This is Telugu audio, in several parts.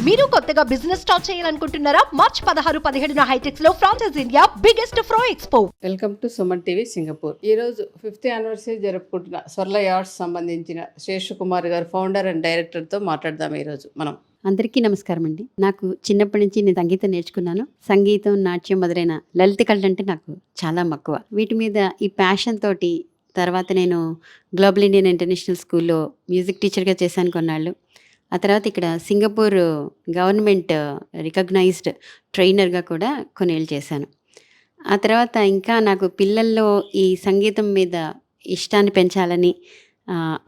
మీరు కొత్తగా బిజినెస్ స్టార్ట్ చేయాలనుకుంటున్నారా? మార్చ్ 16-17 హైటెక్స్ లో franchise India biggest ఫ్రో expo. Welcome to Suman TV Singapore. ఈరోజు 50th యానివర్సరీ జరుపుకుంటున్న స్వర్ల యార్డ్స్ సంబంధించిన శేష్ కుమార్ గారు ఫౌండర్ అండ్ డైరెక్టర్తో మాట్లాడదాం. ఈరోజు మనం అందరికీ నమస్కారం అండి. నాకు చిన్నప్పటి నుంచి నేను సంగీతం నేర్చుకున్నాను. సంగీతం, నాట్యం మొదలైన లలిత కళలు అంటే నాకు చాలా మక్కువ. వీటి మీద ఈ ప్యాషన్ తోటి తర్వాత నేను గ్లోబల్ ఇండియన్ ఇంటర్నేషనల్ స్కూల్లో మ్యూజిక్ టీచర్గా చేశాను కొన్నాళ్ళు. ఆ తర్వాత ఇక్కడ సింగపూర్ గవర్నమెంట్ రికగ్నైజ్డ్ ట్రైనర్గా కూడా కొన్నేళ్ళు చేశాను. ఆ తర్వాత ఇంకా నాకు పిల్లల్లో ఈ సంగీతం మీద ఇష్టాన్ని పెంచాలని,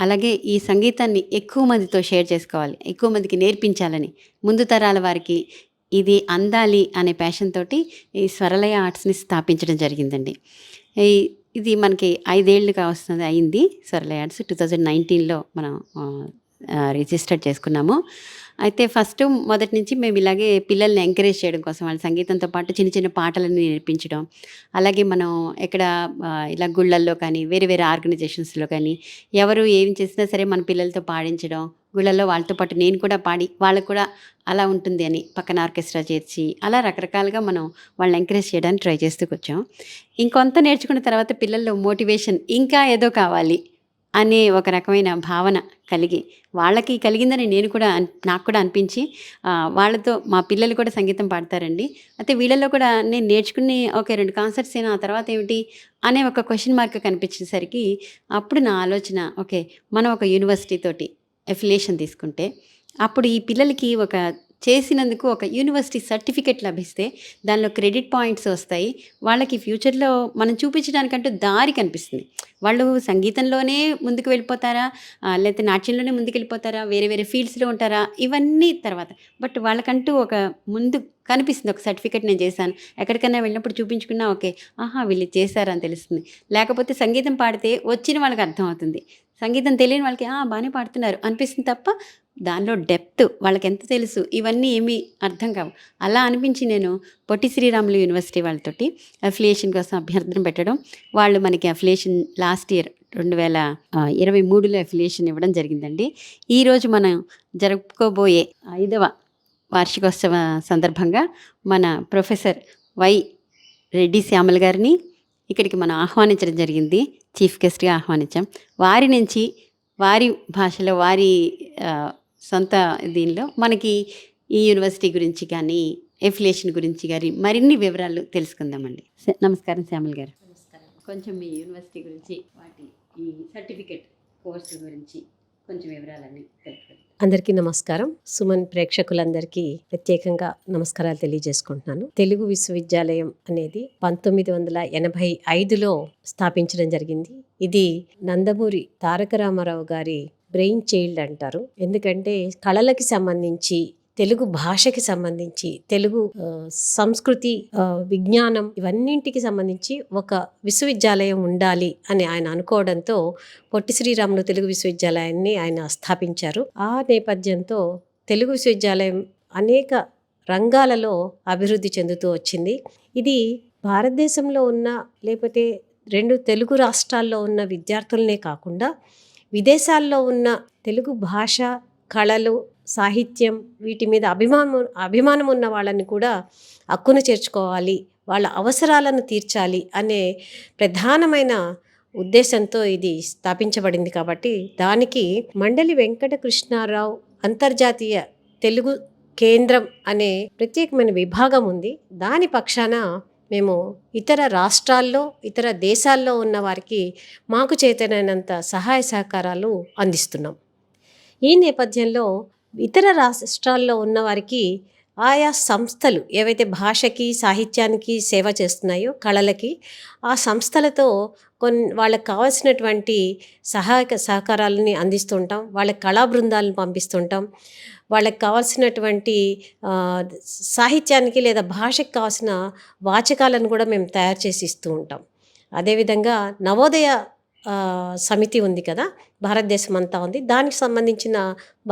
అలాగే ఈ సంగీతాన్ని ఎక్కువ మందితో షేర్ చేసుకోవాలి, ఎక్కువ మందికి నేర్పించాలని, ముందు తరాల వారికి ఇది అందాలి అనే ప్యాషన్ తోటి ఈ స్వరలయ ఆర్ట్స్ని స్థాపించడం జరిగిందండి. ఇది మనకి 5 ఏళ్ళుగా అయింది. స్వరలయ ఆర్ట్స్ 2019లో మనం రిజిస్టర్ చేసుకున్నాము. అయితే మొదటి నుంచి మేము ఇలాగే పిల్లల్ని ఎంకరేజ్ చేయడం కోసం వాళ్ళ సంగీతంతో పాటు చిన్న చిన్న పాటలను నేర్పించడం, అలాగే మనం ఎక్కడ ఇలా గుళ్ళల్లో కానీ వేరే వేరే ఆర్గనైజేషన్స్లో కానీ ఎవరు ఏం చేసినా సరే మన పిల్లలతో పాడించడం, గుళ్ళల్లో వాళ్ళతో పాటు నేను కూడా పాడి వాళ్ళకు కూడా అలా ఉంటుంది అని పక్కన ఆర్కెస్ట్రా చేర్చి అలా రకరకాలుగా మనం వాళ్ళని ఎంకరేజ్ చేయడానికి ట్రై చేస్తూ వచ్చాం. ఇంకొంత నేర్చుకున్న తర్వాత పిల్లల్లో మోటివేషన్ ఇంకా ఏదో కావాలి అనే ఒక రకమైన భావన కలిగి వాళ్ళకి కలిగిందని నాకు కూడా అనిపించి వాళ్ళతో మా పిల్లలు కూడా సంగీతం పాడతారండి. అయితే వీళ్ళల్లో కూడా నేను నేర్చుకుని 2 కాన్సర్ట్స్ అయినా ఆ తర్వాత ఏమిటి అనే ఒక క్వశ్చన్ మార్క్ కనిపించేసరికి అప్పుడు నా ఆలోచన, మనం ఒక యూనివర్సిటీ తోటి అఫిలియేషన్ తీసుకుంటే అప్పుడు ఈ పిల్లలకి చేసినందుకు ఒక యూనివర్సిటీ సర్టిఫికెట్ లభిస్తే దానిలో క్రెడిట్ పాయింట్స్ వస్తాయి. వాళ్ళకి ఫ్యూచర్లో మనం చూపించడానికంటూ దారి కనిపిస్తుంది. వాళ్ళు సంగీతంలోనే ముందుకు వెళ్ళిపోతారా, లేకపోతే నాట్యంలోనే ముందుకు వెళ్ళిపోతారా, వేరే వేరే ఫీల్డ్స్లో ఉంటారా, ఇవన్నీ తర్వాత. బట్ వాళ్ళకంటూ ముందు కనిపిస్తుంది ఒక సర్టిఫికెట్ నేను చేశాను. ఎక్కడికైనా వెళ్ళినప్పుడు చూపించుకున్నా వీళ్ళు చేశారని తెలుస్తుంది. లేకపోతే సంగీతం పాడితే వచ్చిన వాళ్ళకి అర్థమవుతుంది. సంగీతం తెలియని వాళ్ళకి బాగానే పాడుతున్నారు అనిపిస్తుంది తప్ప దానిలో డెప్త్ వాళ్ళకి ఎంత తెలుసు ఇవన్నీ ఏమీ అర్థం కావు. అలా అనిపించి నేను పొట్టి శ్రీరాములు యూనివర్సిటీ వాళ్ళతోటి అఫిలియేషన్ కోసం అభ్యర్థన పెట్టడం, వాళ్ళు మనకి అఫిలియేషన్ లాస్ట్ ఇయర్ 2023లో అఫిలియేషన్ ఇవ్వడం జరిగిందండి. ఈరోజు మనం జరుపుకోబోయే 5వ వార్షికోత్సవ సందర్భంగా మన ప్రొఫెసర్ వై రెడ్డి శ్యామల్ గారిని ఇక్కడికి మనం ఆహ్వానించడం జరిగింది. చీఫ్ గెస్ట్గా ఆహ్వానించాం. వారి నుంచి వారి భాషలో వారి సొంత దీనిలో మనకి ఈ యూనివర్సిటీ గురించి కానీ ఎఫిలియేషన్ గురించి కానీ మరిన్ని వివరాలు తెలుసుకుందామండి. నమస్కారం శ్యామల్ గారు. కొంచెం మీ యూనివర్సిటీ గురించి, వాటి ఈ సర్టిఫికెట్ కోర్సు గురించి కొంచెం వివరాలన్నీ తెలుసుకోండి. అందరికీ నమస్కారం. సుమన్ ప్రేక్షకులందరికీ ప్రత్యేకంగా నమస్కారాలు తెలియజేసుకుంటున్నాను. తెలుగు విశ్వవిద్యాలయం అనేది 1985లో స్థాపించడం జరిగింది. ఇది నందమూరి తారక రామారావు గారి బ్రెయిన్ చైల్డ్ అంటారు. ఎందుకంటే కళలకి సంబంధించి, తెలుగు భాషకి సంబంధించి, తెలుగు సంస్కృతి, విజ్ఞానం ఇవన్నింటికి సంబంధించి ఒక విశ్వవిద్యాలయం ఉండాలి అని ఆయన అనుకోవడంతో పొట్టి శ్రీరాములు తెలుగు విశ్వవిద్యాలయాన్ని ఆయన స్థాపించారు. ఆ నేపథ్యంతో తెలుగు విశ్వవిద్యాలయం అనేక రంగాలలో అభివృద్ధి చెందుతూ వచ్చింది. ఇది భారతదేశంలో ఉన్న లేకపోతే 2 తెలుగు రాష్ట్రాల్లో ఉన్న విద్యార్థులనే కాకుండా విదేశాల్లో ఉన్న తెలుగు భాష, కళలు, సాహిత్యం వీటి మీద అభిమానం ఉన్న వాళ్ళని కూడా హక్కును చేర్చుకోవాలి, వాళ్ళ అవసరాలను తీర్చాలి అనే ప్రధానమైన ఉద్దేశంతో ఇది స్థాపించబడింది. కాబట్టి దానికి మండలి వెంకట కృష్ణారావు అంతర్జాతీయ తెలుగు కేంద్రం అనే ప్రత్యేకమైన విభాగం ఉంది. దాని పక్షాన మేము ఇతర రాష్ట్రాల్లో, ఇతర దేశాల్లో ఉన్న వారికి మాకు చేతనైనంత సహాయ సహకారాలు అందిస్తున్నాం. ఈ నేపథ్యంలో ఇతర రాష్ట్రాల్లో ఉన్న వారికి ఆయా సంస్థలు ఏవైతే భాషకి, సాహిత్యానికి సేవ చేస్తున్నాయో, కళలకి, ఆ సంస్థలతో వాళ్ళకి కావాల్సినటువంటి సహకారాలని అందిస్తుంటాం. వాళ్ళ కళా బృందాలను పంపిస్తుంటాం. వాళ్ళకి కావాల్సినటువంటి సాహిత్యానికి లేదా భాషకి కావాల్సిన వాచకాలను కూడా మేము తయారు చేసి ఇస్తూ ఉంటాం. అదేవిధంగా నవోదయ సమితి ఉంది కదా, భారతదేశం అంతా ఉంది. దానికి సంబంధించిన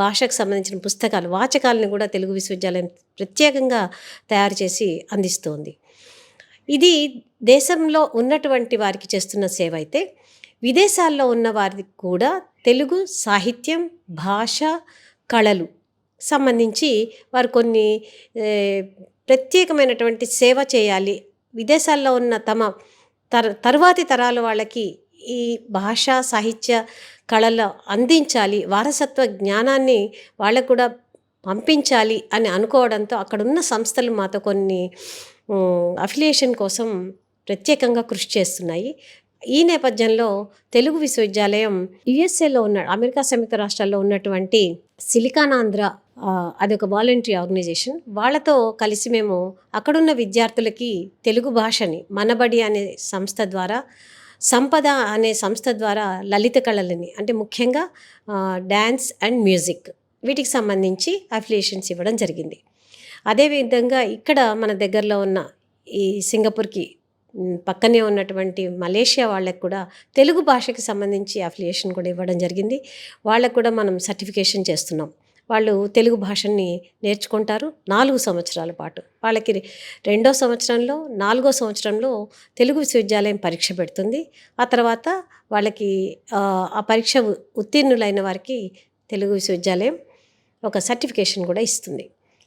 భాషకు సంబంధించిన పుస్తకాలు, వాచకాలను కూడా తెలుగు విశ్వవిద్యాలయం ప్రత్యేకంగా తయారు చేసి అందిస్తుంది. ఇది దేశంలో ఉన్నటువంటి వారికి చేస్తున్న సేవ అయితే, విదేశాల్లో ఉన్న వారికి కూడా తెలుగు సాహిత్యం, భాష, కళలు సంబంధించి వారు కొన్ని ఏ, ప్రత్యేకమైనటువంటి సేవ చేయాలి, విదేశాల్లో ఉన్న తమ తరువాతి తరాల వాళ్ళకి ఈ భాష సాహిత్య కళలు అందించాలి, వారసత్వ జ్ఞానాన్ని వాళ్ళకు కూడా పంపించాలి అని అనుకోవడంతో అక్కడున్న సంస్థలు మాతో కొన్ని అఫిలియేషన్ కోసం ప్రత్యేకంగా కృషి చేస్తున్నాయి. ఈ నేపథ్యంలో తెలుగు విశ్వవిద్యాలయం యుఎస్ఏలో ఉన్న అమెరికా సంయుక్త రాష్ట్రాల్లో ఉన్నటువంటి సిలికాన్ ఆంధ్ర, అదొక వాలంటరీ ఆర్గనైజేషన్, వాళ్ళతో కలిసి మేము అక్కడున్న విద్యార్థులకి తెలుగు భాషని మనబడి అనే సంస్థ ద్వారా, సంపద అనే సంస్థ ద్వారా లలిత కళలని అంటే ముఖ్యంగా డ్యాన్స్ అండ్ మ్యూజిక్ వీటికి సంబంధించి అఫిలియేషన్స్ ఇవ్వడం జరిగింది. అదేవిధంగా ఇక్కడ మన దగ్గరలో ఉన్న ఈ సింగపూర్కి పక్కనే ఉన్నటువంటి మలేషియా వాళ్ళకు కూడా తెలుగు భాషకి సంబంధించి అఫిలియేషన్ కూడా ఇవ్వడం జరిగింది. వాళ్ళకు కూడా మనం సర్టిఫికేషన్ చేస్తున్నాం. వాళ్ళు తెలుగు భాషని నేర్చుకుంటారు 4 సంవత్సరాల పాటు. వాళ్ళకి 2వ సంవత్సరంలో 4వ సంవత్సరంలో తెలుగు విశ్వవిద్యాలయం పరీక్ష పెడుతుంది. ఆ తర్వాత వాళ్ళకి ఆ పరీక్ష ఉత్తీర్ణులైన వారికి తెలుగు విశ్వవిద్యాలయం ఒక సర్టిఫికేషన్ కూడా ఇస్తుంది.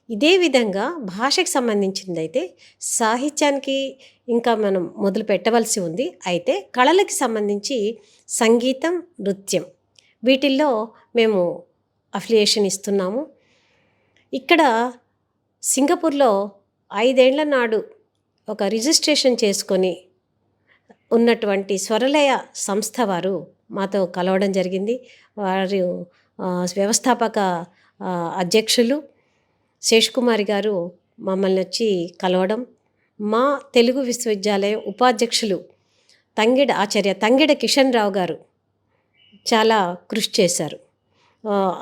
ఇదే విధంగా భాషకి సంబంధించిందైతే సాహిత్యానికి ఇంకా మనం మొదలు పెట్టవలసి ఉంది. అయితే కళలకి సంబంధించి సంగీతం, నృత్యం వీటిల్లో మేము అఫిలియేషన్ ఇస్తున్నాము. ఇక్కడ సింగపూర్లో 5 ఏళ్ల నాడు ఒక రిజిస్ట్రేషన్ చేసుకొని ఉన్నటువంటి స్వరలయ సంస్థ వారు మాతో కలవడం జరిగింది. వారు వ్యవస్థాపక అధ్యక్షులు శేషకుమారి గారు మమ్మల్ని వచ్చి కలవడం, మా తెలుగు విశ్వవిద్యాలయం ఉపాధ్యక్షులు ఆచార్య తంగెడ కిషన్ రావు గారు చాలా కృషి చేశారు.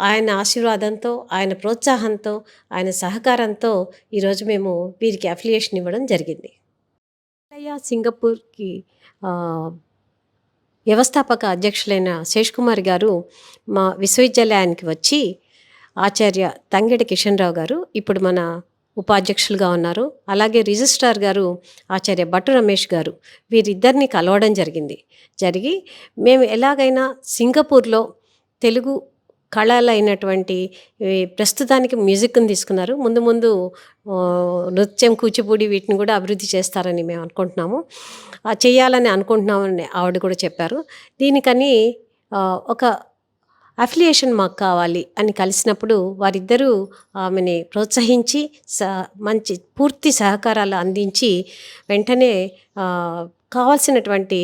ఆయన ఆశీర్వాదంతో, ఆయన ప్రోత్సాహంతో, ఆయన సహకారంతో ఈరోజు మేము వీరికి అఫిలియేషన్ ఇవ్వడం జరిగింది. సింగపూర్కి వ్యవస్థాపక అధ్యక్షులైన శేషకుమారి గారు మా విశ్వవిద్యాలయానికి వచ్చి ఆచార్య తంగెడ కిషన్ రావు గారు ఇప్పుడు మన ఉపాధ్యక్షులుగా ఉన్నారు. అలాగే రిజిస్ట్రార్ గారు ఆచార్య భట్టు రమేష్ గారు, వీరిద్దరిని కలవడం జరిగి మేము ఎలాగైనా సింగపూర్లో తెలుగు కళలైనటువంటి ప్రస్తుతానికి మ్యూజిక్ని తీసుకున్నారు, ముందు ముందు నృత్యం, కూచిపూడి వీటిని కూడా అభివృద్ధి చేస్తారని మేము అనుకుంటున్నాము, చేయాలని అనుకుంటున్నామని ఆవిడ కూడా చెప్పారు. దీనికని ఒక అఫిలియేషన్ మాకు కావాలి అని కలిసినప్పుడు వారిద్దరూ ఆమెని ప్రోత్సహించి మంచి పూర్తి సహకారాలు అందించి వెంటనే కావాల్సినటువంటి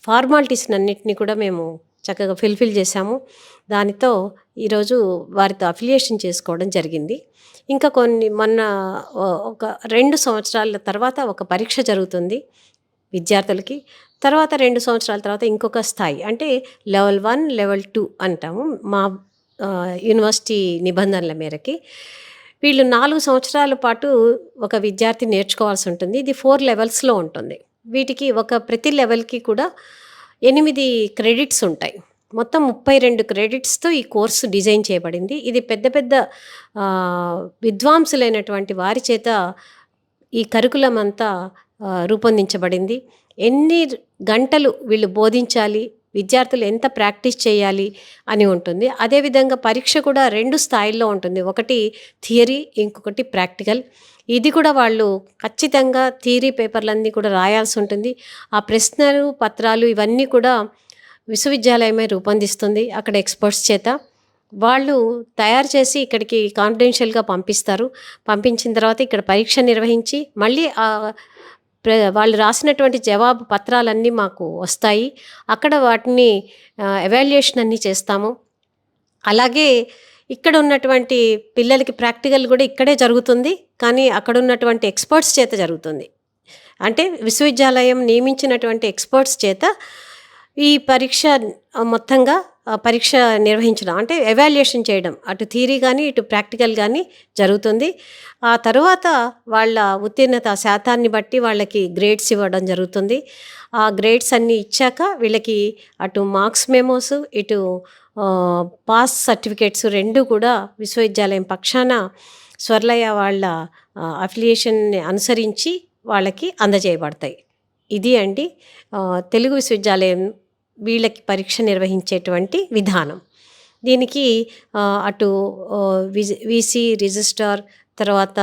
ఫార్మాలిటీస్ అన్నింటినీ కూడా మేము చక్కగా ఫిల్ చేశాము. దానితో ఈరోజు వారితో అఫిలియేషన్ చేసుకోవడం జరిగింది. ఇంకా మొన్న ఒక 2 సంవత్సరాల తర్వాత ఒక పరీక్ష జరుగుతుంది విద్యార్థులకి. తర్వాత 2 సంవత్సరాల తర్వాత ఇంకొక స్థాయి అంటే లెవెల్ 1, లెవెల్ 2 అంటాము. మా యూనివర్సిటీ నిబంధనల మేరకి వీళ్ళు 4 సంవత్సరాల పాటు ఒక విద్యార్థి నేర్చుకోవాల్సి ఉంటుంది. ఇది 4 లెవెల్స్లో ఉంటుంది. వీటికి ప్రతి లెవెల్కి కూడా 8 క్రెడిట్స్ ఉంటాయి. మొత్తం 32 క్రెడిట్స్తో ఈ కోర్సు డిజైన్ చేయబడింది. ఇది పెద్ద పెద్ద విద్వాంసులైనటువంటి వారి చేత ఈ కరికులం అంతా రూపొందించబడింది. ఎన్ని గంటలు వీళ్ళు బోధించాలి, విద్యార్థులు ఎంత ప్రాక్టీస్ చేయాలి అని ఉంటుంది. అదేవిధంగా పరీక్ష కూడా 2 స్థాయిల్లో ఉంటుంది. ఒకటి థియరీ, ఇంకొకటి ప్రాక్టికల్. ఇది కూడా వాళ్ళు ఖచ్చితంగా థియరీ పేపర్లన్నీ కూడా రాయాల్సి ఉంటుంది. ఆ ప్రశ్నలు, పత్రాలు ఇవన్నీ కూడా విశ్వవిద్యాలయమే రూపొందిస్తుంది. అక్కడ ఎక్స్పర్ట్స్ చేత వాళ్ళు తయారు చేసి ఇక్కడికి కాన్ఫిడెన్షియల్గా పంపిస్తారు. పంపించిన తర్వాత ఇక్కడ పరీక్ష నిర్వహించి మళ్ళీ వాళ్ళు రాసినటువంటి జవాబు పత్రాలన్నీ మాకు వస్తాయి. అక్కడ వాటిని ఎవాల్యుయేషన్ అన్నీ చేస్తాము. అలాగే ఇక్కడ ఉన్నటువంటి పిల్లలకి ప్రాక్టికల్ కూడా ఇక్కడే జరుగుతుంది, కానీ అక్కడ ఉన్నటువంటి ఎక్స్పర్ట్స్ చేత జరుగుతుంది. అంటే విశ్వవిద్యాలయం నియమించినటువంటి ఎక్స్పర్ట్స్ చేత ఈ పరీక్ష మొత్తంగా పరీక్ష నిర్వహించడం అంటే ఎవాల్యుయేషన్ చేయడం, అటు థియరీ కానీ ఇటు ప్రాక్టికల్ కానీ జరుగుతుంది. ఆ తర్వాత వాళ్ళ ఉత్తీర్ణత శాతాన్ని బట్టి వాళ్ళకి గ్రేడ్స్ ఇవ్వడం జరుగుతుంది. ఆ గ్రేడ్స్ అన్నీ ఇచ్చాక వీళ్ళకి అటు మార్క్స్ మెమోస్, ఇటు పాస్ సర్టిఫికేట్స్ 2 కూడా విశ్వవిద్యాలయం పక్షాన స్వర్లయ వాళ్ళ అఫిలియేషన్ని అనుసరించి వాళ్ళకి అందజేయబడతాయి. ఇది అండి తెలుగు విశ్వవిద్యాలయం వీళ్ళకి పరీక్ష నిర్వహించేటువంటి విధానం. దీనికి అటు వీసీ రిజిస్ట్రార్, తర్వాత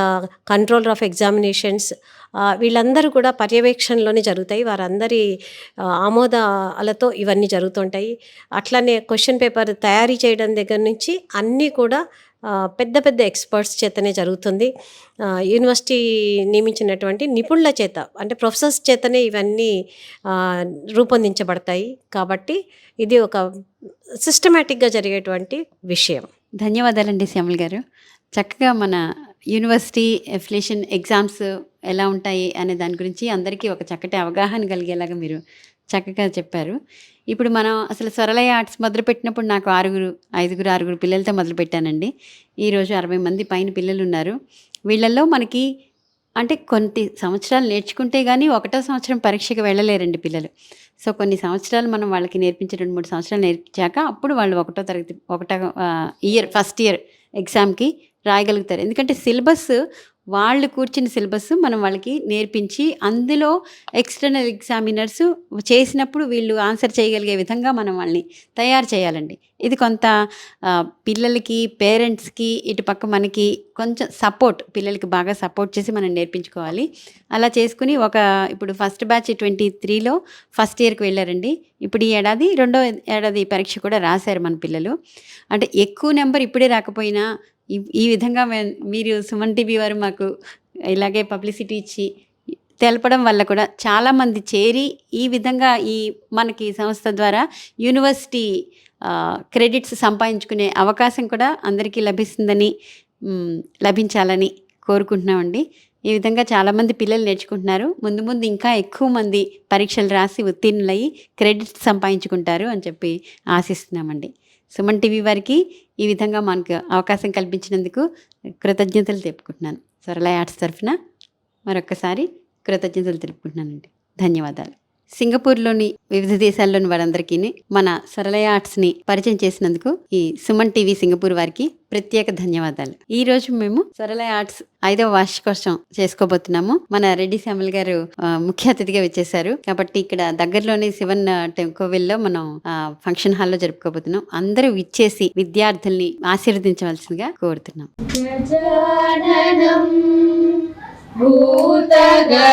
కంట్రోలర్ ఆఫ్ ఎగ్జామినేషన్స్, వీళ్ళందరూ కూడా పర్యవేక్షణలోనే జరుగుతాయి. వారందరి ఆమోదాలతో ఇవన్నీ జరుగుతుంటాయి. అట్లనే క్వశ్చన్ పేపర్ తయారీ చేయడం దగ్గర నుంచి అన్నీ కూడా పెద్ద పెద్ద ఎక్స్పర్ట్స్ చేతనే జరుగుతుంది. యూనివర్సిటీ నియమించినటువంటి నిపుణుల చేత, అంటే ప్రొఫెసర్స్ చేతనే ఇవన్నీ రూపొందించబడతాయి. కాబట్టి ఇది ఒక సిస్టమేటిక్గా జరిగేటువంటి విషయం. ధన్యవాదాలండి శ్యామల్ గారు. చక్కగా మన యూనివర్సిటీ ఎఫిలియేషన్ ఎగ్జామ్స్ ఎలా ఉంటాయి అనే దాని గురించి అందరికీ ఒక చక్కటి అవగాహన కలిగేలాగా మీరు చక్కగా చెప్పారు. ఇప్పుడు మనం అసలు స్వరలయ ఆర్ట్స్ మొదలుపెట్టినప్పుడు నాకు 6 పిల్లలతో మొదలుపెట్టానండి. ఈరోజు 60 మంది పైన పిల్లలు ఉన్నారు. వీళ్ళల్లో మనకి అంటే కొన్ని సంవత్సరాలు నేర్చుకుంటే కానీ 1వ సంవత్సరం పరీక్షకు వెళ్ళలేరండి పిల్లలు. సో కొన్ని సంవత్సరాలు మనం వాళ్ళకి నేర్పించే 2-3 సంవత్సరాలు నేర్పించాక అప్పుడు వాళ్ళు 1వ తరగతి ఫస్ట్ ఇయర్ ఎగ్జామ్కి రాయగలుగుతారు. ఎందుకంటే సిలబస్ వాళ్ళు కూర్చున్న సిలబస్ మనం వాళ్ళకి నేర్పించి అందులో ఎక్స్టర్నల్ ఎగ్జామినర్స్ చేసినప్పుడు వీళ్ళు ఆన్సర్ చేయగలిగే విధంగా మనం వాళ్ళని తయారు చేయాలండి. ఇది కొంత పిల్లలకి, పేరెంట్స్కి, ఇటుపక్క మనకి కొంచెం సపోర్ట్, పిల్లలకి బాగా సపోర్ట్ చేసి మనం నేర్పించుకోవాలి. అలా చేసుకుని ఇప్పుడు ఫస్ట్ బ్యాచ్ 23లో ఫస్ట్ ఇయర్కి వెళ్ళారండి. ఇప్పుడు ఈ ఏడాది 2వ ఏడాది పరీక్ష కూడా రాశారు మన పిల్లలు. అంటే ఎక్కువ నెంబర్ ఇప్పుడే రాకపోయినా ఈ విధంగా మీరు సుమన్ టీవీ వారు మాకు ఇలాగే పబ్లిసిటీ ఇచ్చి తెలపడం వల్ల కూడా చాలామంది చేరి ఈ విధంగా మనకి సంస్థ ద్వారా యూనివర్సిటీ క్రెడిట్స్ సంపాదించుకునే అవకాశం కూడా అందరికీ లభించాలని కోరుకుంటున్నామండి. ఈ విధంగా చాలామంది పిల్లలు నేర్చుకుంటున్నారు. ముందు ఇంకా ఎక్కువ మంది పరీక్షలు రాసి ఉత్తీర్ణులయ్యి క్రెడిట్స్ సంపాదించుకుంటారు అని చెప్పి ఆశిస్తున్నామండి. సుమన్ టీవీ వారికి ఈ విధంగా మనకు అవకాశం కల్పించినందుకు కృతజ్ఞతలు తెలుపుకుంటున్నాను. స్వరలయ ఆర్ట్స్ తరఫున మరొకసారి కృతజ్ఞతలు తెలుపుకుంటున్నానండి. ధన్యవాదాలు. సింగపూర్లోని వివిధ దేశాల్లోని వారందరికీ మన స్వరలయ ఆర్ట్స్ని పరిచయం చేసినందుకు ఈ సుమన్ టీవీ సింగపూర్ వారికి ప్రత్యేక ధన్యవాదాలు. ఈ రోజు మేము స్వరలయ ఆర్ట్స్ 5వ వార్షికోత్సవం చేసుకోబోతున్నాము. మన రెడ్డి శ్యామల్ గారు ముఖ్య అతిథిగా వచ్చేసారు. కాబట్టి ఇక్కడ దగ్గరలోని శివన్ కోవిల్లో మనం ఫంక్షన్ హాల్లో జరుపుకోబోతున్నాం. అందరూ ఇచ్చేసి విద్యార్థుల్ని ఆశీర్వదించవలసిందిగా కోరుతున్నాం. భూతగణాదిసేవితం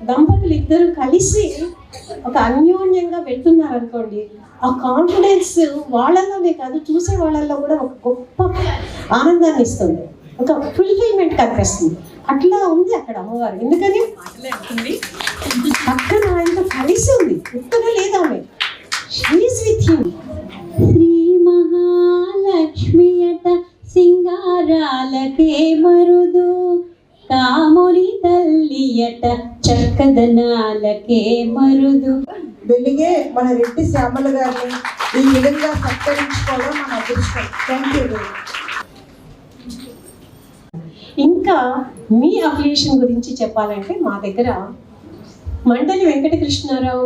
దంపతులు ఇద్దరు కలిసి ఒక అన్యోన్యంగా వెళ్తున్నారు అనుకోండి, ఆ కాన్ఫిడెన్స్ వాళ్ళలోనే కాదు చూసే వాళ్ళల్లో కూడా ఒక గొప్ప ఆనందాన్ని ఇస్తుంది, ఒక ఫుల్ఫిల్మెంట్ కనిపిస్తుంది. అట్లా ఉంది అక్కడ అమ్మవారు. ఎందుకని పక్కన ఆయనతో కలిసి ఉంది, ఉత్తర లేదా ఆమె she is with him. Shri మహాలక్ష్మియట సింగారాలకే Marudu, కాముని తల్లియట చక్కదనాలకే Marudu. వెలిగే మన రెడ్డి శ్యామల గారిని ఈ విధంగా సత్కరించుకోవడం మన అదృష్టం. Thank you. ఇంకా మీ అఫిలియేషన్ గురించి చెప్పాలంటే మా దగ్గర మండలి వెంకటకృష్ణారావు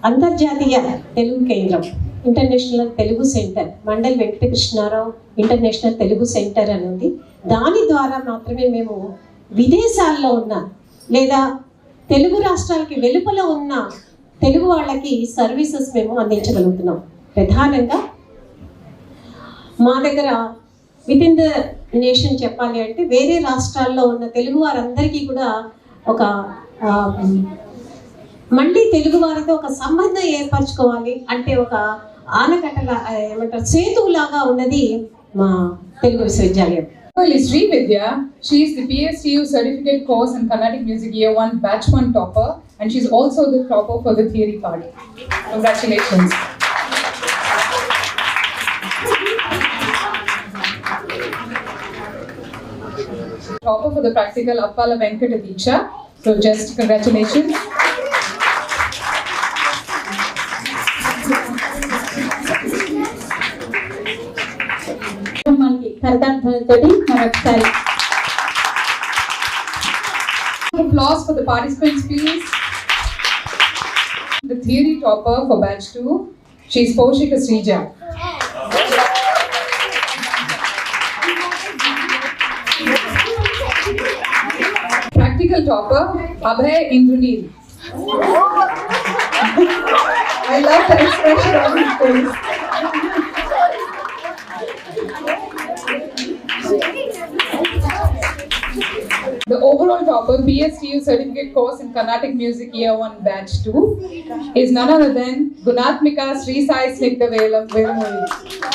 అంతర్జాతీయ తెలుగు కేంద్రం, ఇంటర్నేషనల్ తెలుగు సెంటర్, మండలి వెంకటకృష్ణారావు ఇంటర్నేషనల్ తెలుగు సెంటర్ అని ఉంది. దాని ద్వారా మాత్రమే మేము విదేశాల్లో ఉన్న లేదా తెలుగు రాష్ట్రాలకి వెలుపల ఉన్న తెలుగు వాళ్ళకి సర్వీసెస్ మేము అందించగలుగుతున్నాం. ప్రధానంగా మా దగ్గర విత్ ఇన్ ద నేషన్ చెప్పాలి అంటే వేరే రాష్ట్రాల్లో ఉన్న తెలుగు వారందరికీ కూడా ఒక మళ్ళీ తెలుగు వారితో ఒక సంబంధం ఏర్పరచుకోవాలి అంటే ఒక ఆనకట్టల ఏమంటారు సేతువులాగా ఉన్నది మా తెలుగు విశ్వవిద్యాలయం. Is Sri Vidya. She is the PSTU Certificate Course in Carnatic Music Year 1 Batch 1 topper. and she's also the topper for the theory part. Congratulations. Topper for the practical Appala Venkata Deeksha. So just congratulations. మనకి కరతార్థాలతోటి మరొకసారి Applause for the participants, please. The theory topper for batch 2, she's Poshika Srija. Practical topper, Abhay Indraneel. I love the expression on his face. The overall topper, PSTU Certificate Course in Carnatic Music Year 1 Batch 2, is none other than Gunatmika Sri Sai Snigdha Velamuri.